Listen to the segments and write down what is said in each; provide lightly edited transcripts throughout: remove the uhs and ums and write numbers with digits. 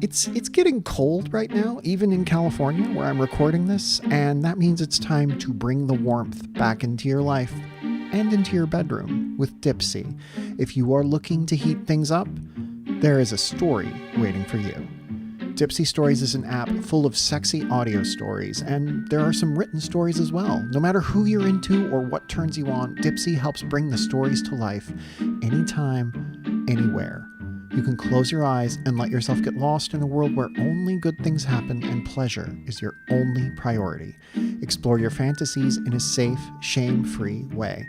It's getting cold right now, even in California where I'm recording this, and that means it's time to bring the warmth back into your life and into your bedroom with Dipsea. If you are looking to heat things up, there is a story waiting for you. Dipsea Stories is an app full of sexy audio stories, and there are some written stories as well. No matter who you're into or what turns you on, Dipsea helps bring the stories to life anytime, anywhere. You can close your eyes and let yourself get lost in a world where only good things happen and pleasure is your only priority. Explore your fantasies in a safe, shame-free way.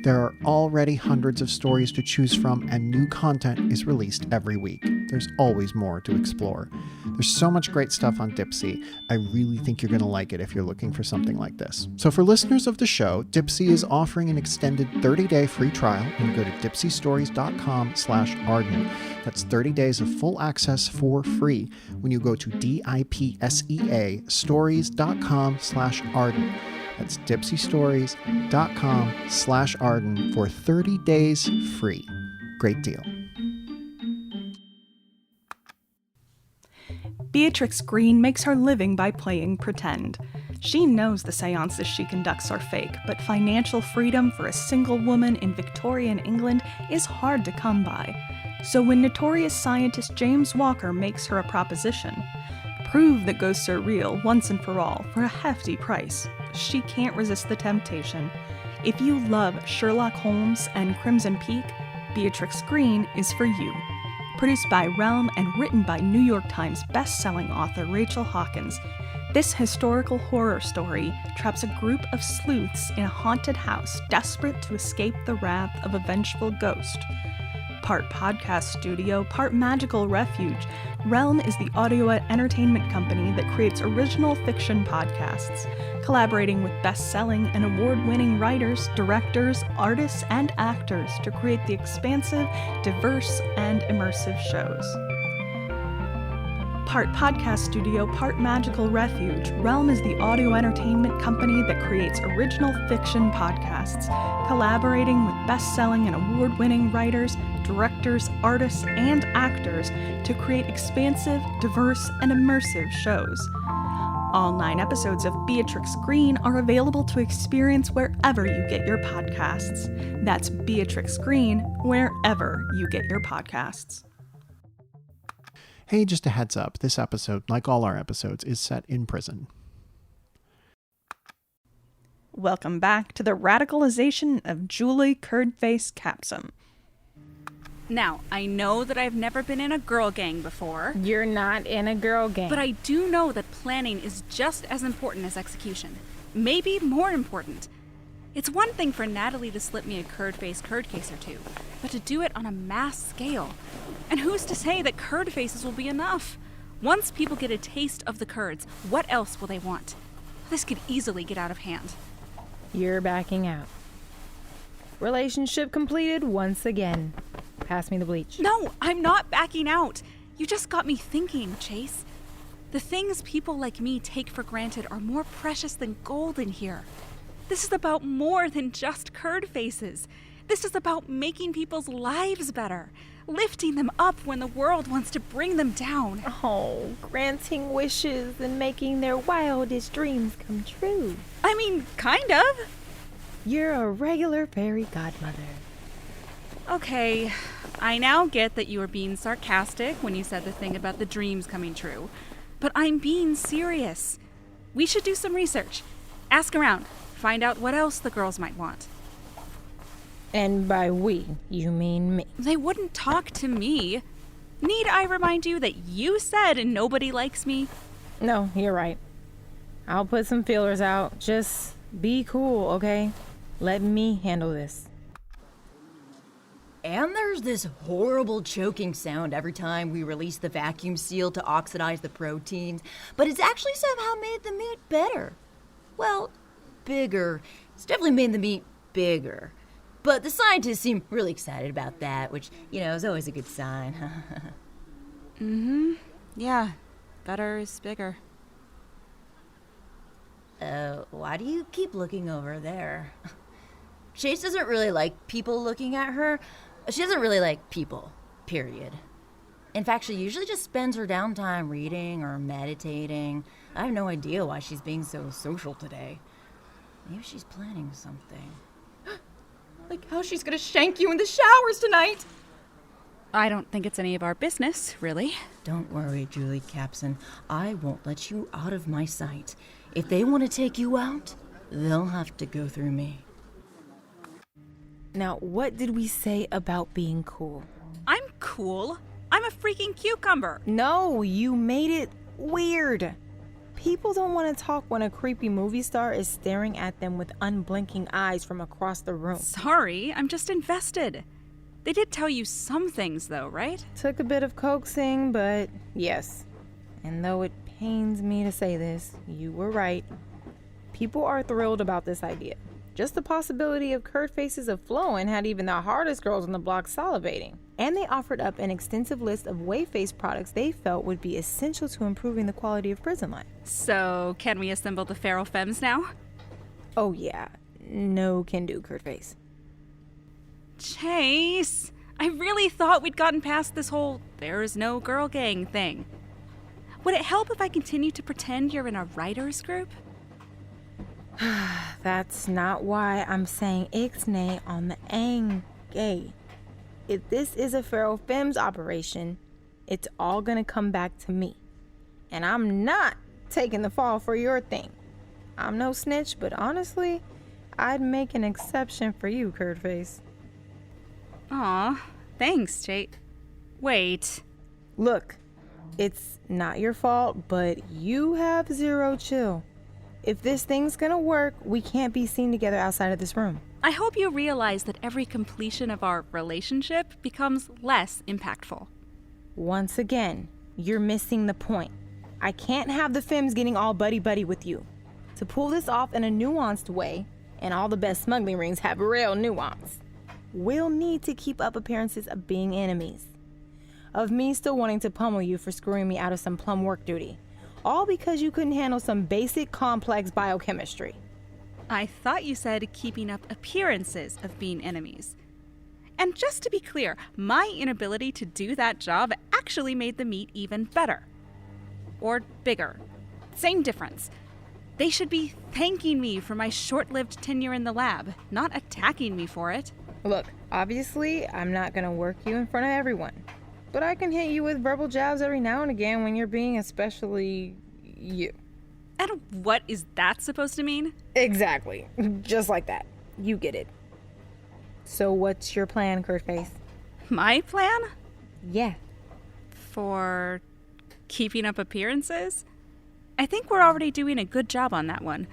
There are already hundreds of stories to choose from, and new content is released every week. There's always more to explore. There's so much great stuff on Dipsea. I really think you're going to like it if you're looking for something like this. So for listeners of the show, Dipsea is offering an extended 30-day free trial when you go to dipseastories.com/Arden. That's 30 days of full access for free when you go to DIPSEA stories.com/Arden. That's dipseastories.com/Arden for 30 days free. Great deal. Beatrix Green makes her living by playing pretend. She knows the seances she conducts are fake, but financial freedom for a single woman in Victorian England is hard to come by. So when notorious scientist James Walker makes her a proposition, prove that ghosts are real once and for all for a hefty price, she can't resist the temptation. If you love Sherlock Holmes and Crimson Peak, Beatrix Green is for you. Produced by Realm and written by New York Times best-selling author Rachel Hawkins, this historical horror story traps a group of sleuths in a haunted house desperate to escape the wrath of a vengeful ghost. Part podcast studio, part magical refuge, Realm is the audio entertainment company that creates original fiction podcasts, collaborating with best-selling and award-winning writers, directors, artists, and actors to create the expansive, diverse, and immersive shows. Part podcast studio, part magical refuge, Realm is the audio entertainment company that creates original fiction podcasts, collaborating with best-selling and award-winning writers, directors, artists, and actors to create expansive, diverse, and immersive shows. All 9 episodes of Beatrix Green are available to experience wherever you get your podcasts. That's Beatrix Green, wherever you get your podcasts. Hey, just a heads up, this episode, like all our episodes, is set in prison. Welcome back to the radicalization of Julie Curdface Capsom. Now, I know that I've never been in a girl gang before. You're not in a girl gang. But I do know that planning is just as important as execution. Maybe more important. It's one thing for Natalie to slip me a Curdface curd case or two, but to do it on a mass scale. And who's to say that curd faces will be enough? Once people get a taste of the curds, what else will they want? This could easily get out of hand. You're backing out. Relationship completed once again. Pass me the bleach. No, I'm not backing out. You just got me thinking, Chase. The things people like me take for granted are more precious than gold in here. This is about more than just curd faces. This is about making people's lives better, lifting them up when the world wants to bring them down. Oh, granting wishes and making their wildest dreams come true. I mean, kind of. You're a regular fairy godmother. Okay, I now get that you were being sarcastic when you said the thing about the dreams coming true, but I'm being serious. We should do some research. Ask around. Find out what else the girls might want. And by we, you mean me. They wouldn't talk to me. Need I remind you that you said nobody likes me? No, you're right. I'll put some feelers out. Just be cool, okay? Let me handle this. And there's this horrible choking sound every time we release the vacuum seal to oxidize the proteins, but it's actually somehow made the meat better. Well, bigger. It's definitely made the meat bigger. But the scientists seem really excited about that, which, is always a good sign. Yeah, better is bigger. Why do you keep looking over there? Chase doesn't really like people looking at her. She doesn't really like people, period. In fact, she usually just spends her downtime reading or meditating. I have no idea why she's being so social today. Maybe she's planning something. Like how she's gonna shank you in the showers tonight! I don't think it's any of our business, really. Don't worry, Julie Capsom. I won't let you out of my sight. If they want to take you out, they'll have to go through me. Now, what did we say about being cool? I'm cool. I'm a freaking cucumber. No, you made it weird. People don't want to talk when a creepy movie star is staring at them with unblinking eyes from across the room. Sorry, I'm just invested. They did tell you some things, though, right? Took a bit of coaxing, but yes. And though it pains me to say this, you were right. People are thrilled about this idea. Just the possibility of Curdfaces of flowing had even the hardest girls on the block salivating. And they offered up an extensive list of Wheyface products they felt would be essential to improving the quality of prison life. So, can we assemble the feral femmes now? Oh yeah, no can do, Curdface. Chase, I really thought we'd gotten past this whole there's no girl gang thing. Would it help if I continue to pretend you're in a writer's group? That's not why I'm saying ixnay on the ang gay. If this is a feral femmes operation, it's all gonna come back to me. And I'm not taking the fall for your thing. I'm no snitch, but honestly, I'd make an exception for you, Curdface. Aw, thanks, Chase. Wait. Look, it's not your fault, but you have zero chill. If this thing's gonna work, we can't be seen together outside of this room. I hope you realize that every completion of our relationship becomes less impactful. Once again, you're missing the point. I can't have the femmes getting all buddy-buddy with you. To pull this off in a nuanced way, and all the best smuggling rings have real nuance, we'll need to keep up appearances of being enemies. Of me still wanting to pummel you for screwing me out of some plum work duty. All because you couldn't handle some basic complex biochemistry. I thought you said keeping up appearances of being enemies. And just to be clear, my inability to do that job actually made the meat even better. Or bigger. Same difference. They should be thanking me for my short-lived tenure in the lab, not attacking me for it. Look, obviously, I'm not gonna work you in front of everyone. But I can hit you with verbal jabs every now and again when you're being especially you. And what is that supposed to mean? Exactly. Just like that. You get it. So what's your plan, Curdface? My plan? Yeah. For keeping up appearances? I think we're already doing a good job on that one.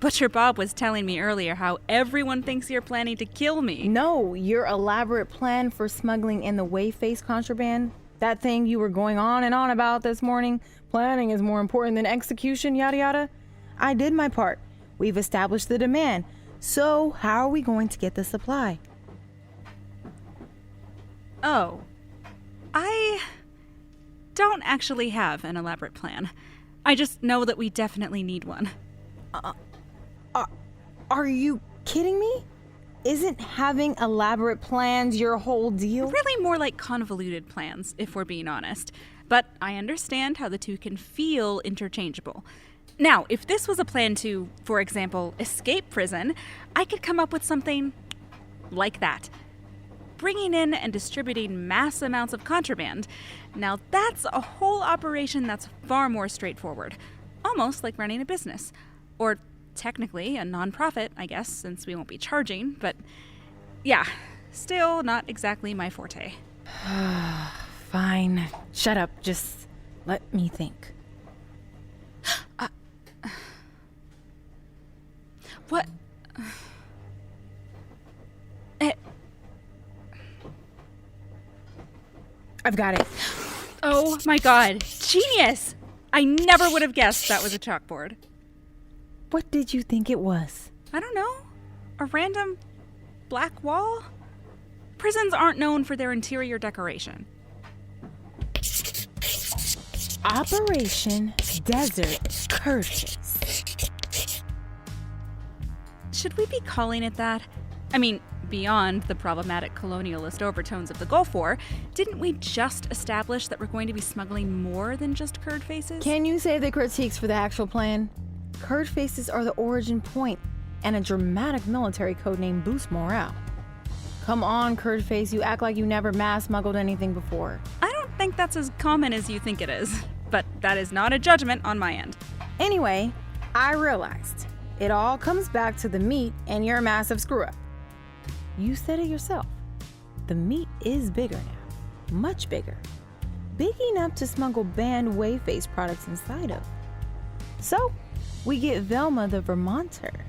Butcher Bob was telling me earlier how everyone thinks you're planning to kill me. No, your elaborate plan for smuggling in the Wheyface contraband, that thing you were going on and on about this morning, planning is more important than execution, yada yada. I did my part. We've established the demand. So how are we going to get the supply? Oh. I don't actually have an elaborate plan. I just know that we definitely need one. Are you kidding me? Isn't having elaborate plans your whole deal? Really more like convoluted plans, if we're being honest. But I understand how the two can feel interchangeable. Now, if this was a plan to, for example, escape prison, I could come up with something like that. Bringing in and distributing mass amounts of contraband. Now that's a whole operation that's far more straightforward. Almost like running a business. Or technically a non-profit, I guess, since we won't be charging. But yeah, still not exactly my forte. Fine. Shut up. Just let me think. What? I've got it. Oh my god. Genius! I never would have guessed that was a chalkboard. What did you think it was? I don't know. A random black wall? Prisons aren't known for their interior decoration. Operation Desert Curses. Should we be calling it that? I mean, beyond the problematic colonialist overtones of the Gulf War, didn't we just establish that we're going to be smuggling more than just Curdfaces? Can you save the critiques for the actual plan? Curdfaces are the origin point, and a dramatic military code name boosts morale. Come on, Curdface, you act like you never mass smuggled anything before. I don't think that's as common as you think it is, but that is not a judgment on my end. Anyway, I realized it all comes back to the meat and your massive screw-up. You said it yourself. The meat is bigger now. Much bigger. Big enough to smuggle banned Wheyface products inside of. So, we get Velma the Vermonter.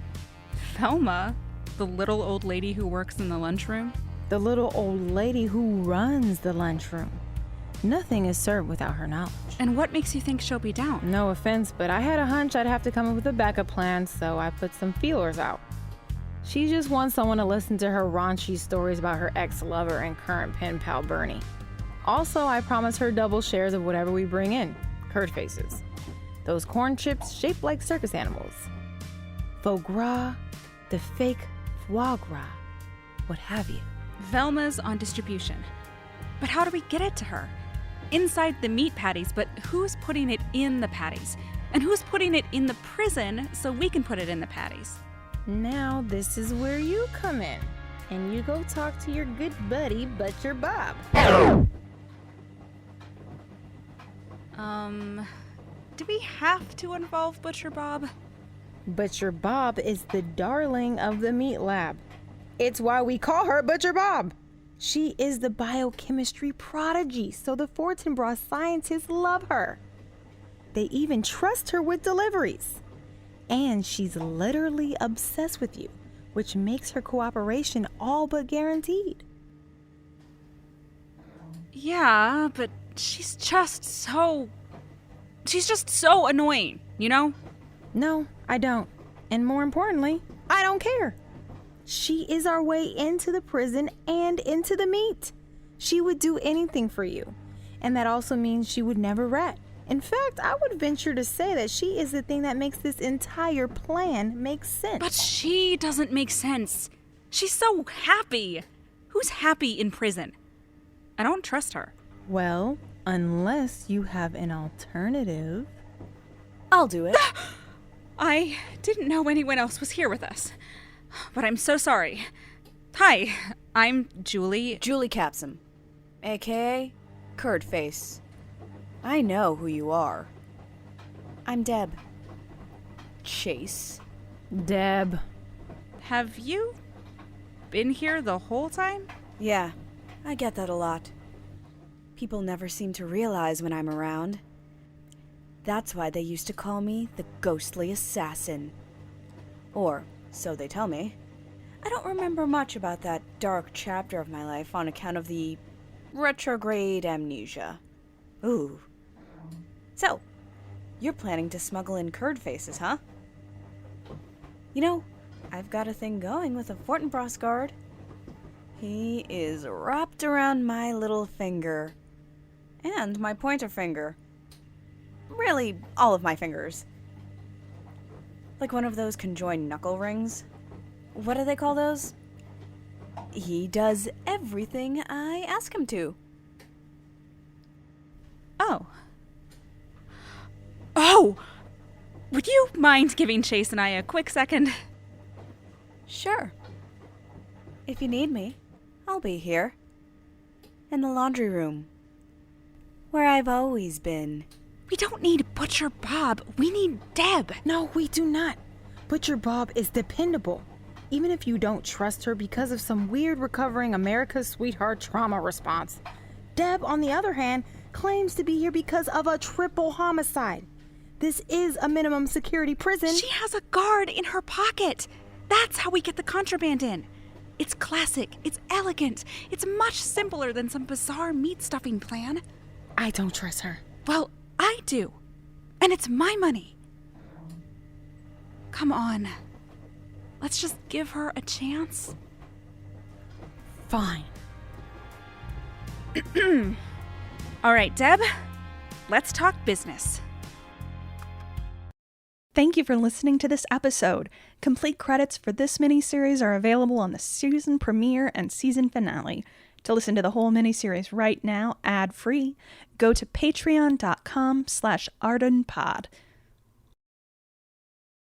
Velma? The little old lady who works in the lunchroom? The little old lady who runs the lunchroom. Nothing is served without her knowledge. And what makes you think she'll be down? No offense, but I had a hunch I'd have to come up with a backup plan, so I put some feelers out. She just wants someone to listen to her raunchy stories about her ex-lover and current pen pal Bernie. Also, I promised her double shares of whatever we bring in. Curdfaces. Those corn chips shaped like circus animals. Faux gras, the fake foie gras, what have you. Velma's on distribution. But how do we get it to her? Inside the meat patties, but who's putting it in the patties? And who's putting it in the prison so we can put it in the patties? Now this is where you come in. And you go talk to your good buddy, Butcher Bob. Do we have to involve Butcher Bob? Butcher Bob is the darling of the meat lab. It's why we call her Butcher Bob. She is the biochemistry prodigy, so the Fortinbras scientists love her. They even trust her with deliveries. And she's literally obsessed with you, which makes her cooperation all but guaranteed. Yeah, but she's just so annoying, you know? No, I don't. And more importantly, I don't care. She is our way into the prison and into the meat. She would do anything for you. And that also means she would never rat. In fact, I would venture to say that she is the thing that makes this entire plan make sense. But she doesn't make sense. She's so happy. Who's happy in prison? I don't trust her. Well, unless you have an alternative. I'll do it. I didn't know anyone else was here with us. But I'm so sorry. Hi, I'm Julie. Julie Capsom, a.k.a. Curdface. I know who you are. I'm Deb. Chase. Deb. Have you been here the whole time? Yeah, I get that a lot. People never seem to realize when I'm around. That's why they used to call me the Ghostly Assassin. Or, so they tell me. I don't remember much about that dark chapter of my life on account of the retrograde amnesia. Ooh. So, you're planning to smuggle in Curdfaces, huh? You know, I've got a thing going with a Fortinbras guard. He is wrapped around my little finger. And my pointer finger. Really, all of my fingers. Like one of those conjoined knuckle rings. What do they call those? He does everything I ask him to. Oh! Would you mind giving Chase and I a quick second? Sure. If you need me, I'll be here. In the laundry room. Where I've always been. We don't need Butcher Bob. We need Deb. No, we do not. Butcher Bob is dependable. Even if you don't trust her because of some weird recovering America's sweetheart trauma response. Deb, on the other hand, claims to be here because of a triple homicide. This is a minimum security prison. She has a guard in her pocket. That's how we get the contraband in. It's classic. It's elegant. It's much simpler than some bizarre meat stuffing plan. I don't trust her. Well, I do. And it's my money. Come on. Let's just give her a chance. Fine. All right, Deb. Let's talk business. Thank you for listening to this episode. Complete credits for this miniseries are available on the season premiere and season finale. To listen to the whole miniseries right now, ad-free, go to patreon.com/ArdenPod.